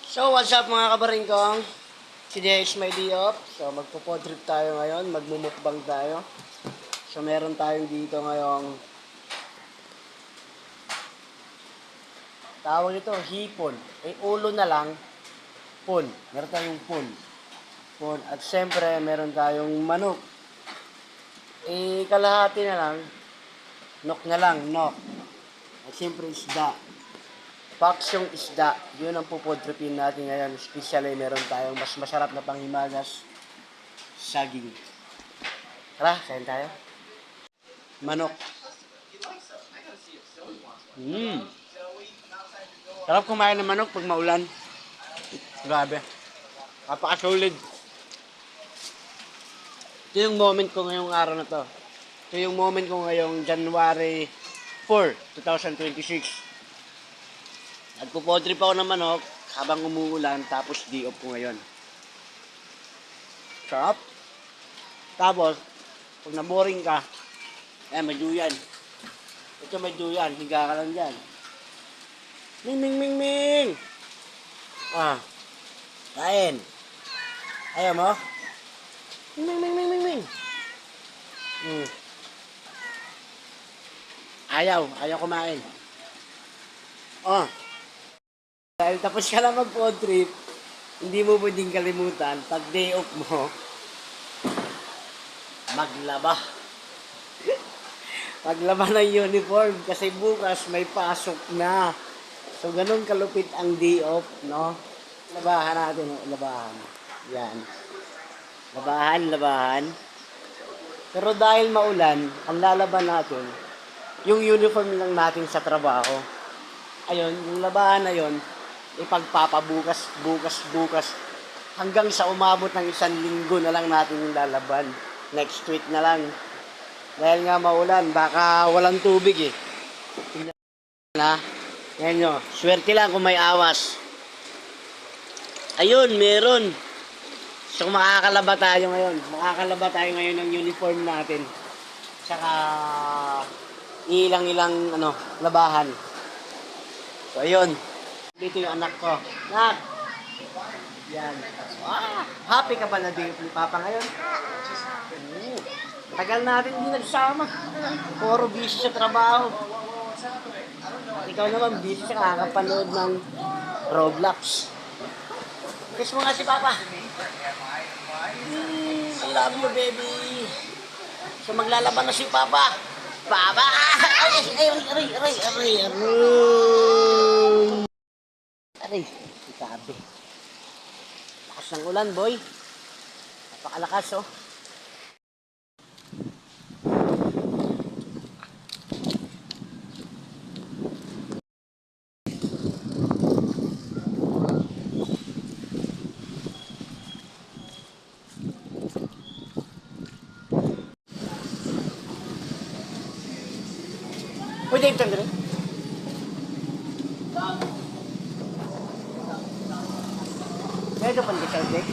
So, what's up mga kabaringkong? Today is my day off. So, magpo-trip tayo ngayon. Magmumukbang tayo. So, meron tayong dito ngayong tawag ito, hipon. Ulo na lang, pon. Meron tayong pon. Pon. At siyempre, meron tayong manok. Kalahati na lang. Nok na lang, nok. At siyempre, isda. Paksyong isda, yun ang pupodripin natin ngayon. Especially, meron tayong mas masarap na panghimagas, saging. Tara, kain tayo. Manok. Sarap kumain ng manok pag maulan. Grabe. Napakasolid. Ito yung moment ko ngayong araw na to. Ito yung moment ko ngayong January 4, 2026. Nagpo-trip ako ng manok habang umuulan, tapos day off ko ngayon. Sarap. Tapos, pag naboring ka, may duyan. Ito may duyan, higa ka lang dyan. Ming, ming, ming, ming! Kain. Ayaw mo? Ming, ming, ming, ming, ming. Ayaw kumain. Dahil tapos ka lang mag-road trip, hindi mo pwedeng kalimutan, pag day off mo, maglaba. Maglaba ng uniform kasi bukas may pasok na. So, ganun kalupit ang day off, no? Labahan natin, labahan. Yan. Labahan. Pero dahil maulan, ang lalaban natin, yung uniform lang natin sa trabaho. Ayun, yung labahan na yun, ipagpapabukas, bukas, hanggang sa umabot ng 1 linggo na lang natin yung lalaban. Next week na lang. Dahil nga maulan, baka walang tubig eh. Tingnan na. Yan nyo, swerte lang kung may awas. Ayun, meron. So makakalaba tayo ngayon. Makakalaba tayo ngayon ng uniform natin. Tsaka ilang labahan. So ayun. Dito yung anak ko. Nak! Yan. Happy ka ba na din ni Papa ngayon? Tagal natin hindi nagsama. Puro busy sa trabaho. Ikaw naman busy sa kakapanood ng Roblox. Kiss mo nga si Papa. I love you, baby. So maglalaban na si Papa. Papa! Aray, ikabi. Lakas ng ulan, boy. Napakalakas, oh. Uy, Dave, tanda rin. Ito pandesal, Dave.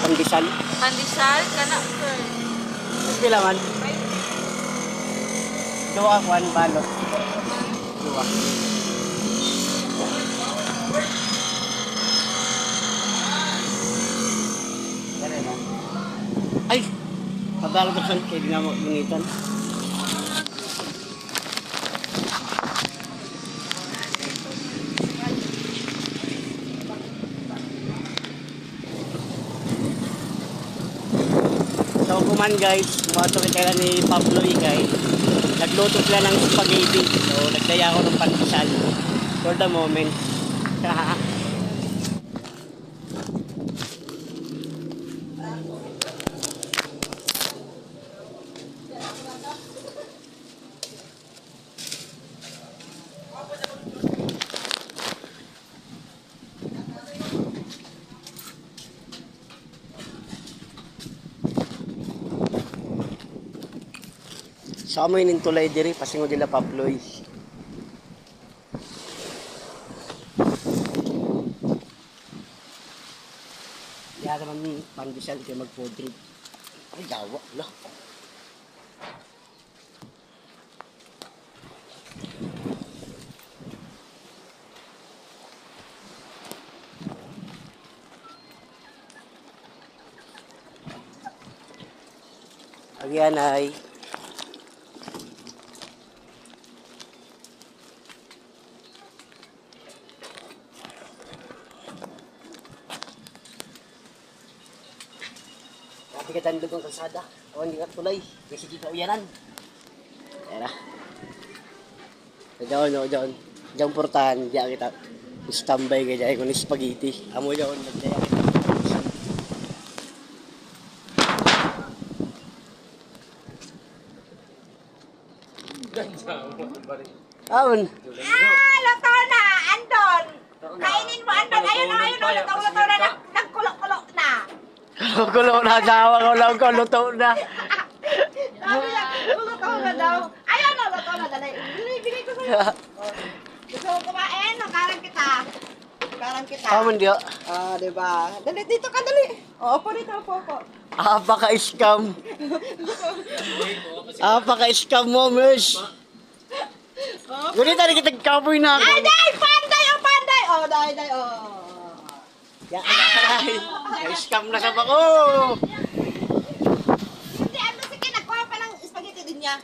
Pandesal. Pandesal, kana, sir. Bilangan. Dua, one balot. Dua. Ganun na. Ay! Pabalot ko saan kayo nga mag-unitan. So kuman guys, bumato kita ni Pablo Ikay. Nagluto sila ng spaghetti. So nagdaya ako ng pandesal for the moment. Sa amoy ng tulay diri, pasingo dila Pabloy. Kaya naman ni pandesal kayo mag-food trip. Ay, dawa, lah. Ayan ay. Sabi ka tandog ang kalsada. O hindi ka tulay. Kasi dito uyanan. Ayan na. Diyan, o diyan. Diyan portahan. Diyan kita. Standby ka dyan. Kung spaghetti. Amo diyan. Diyan kita. Aon. Luto na! Andon! Kainin mo, Andon! Ayun o, luto na! Nagkulok-kulok na! Kulo na daw. Ko luto na. Sabi lang, luto na daw. Ayun o, luto na. Dali, bigay ko sa'yo. Gusto mo kumain? Karang kita. Karang kita. Aman diyo. Diba? Dali, dito ka, dali. Opo dito, opo. Apaka-scam. Apaka-scam mo, miss. Ganito na kita kapoy na ako. Ay, day! Panday! O, panday! O, day! O. Ay, scam na sa bako. Hindi, ano sige, nagkuha pa ng spaghetti din niya.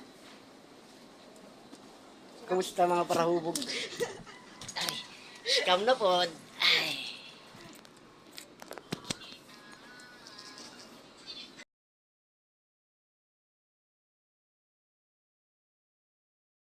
Kumusta mga parahubog? Ay, scam na po.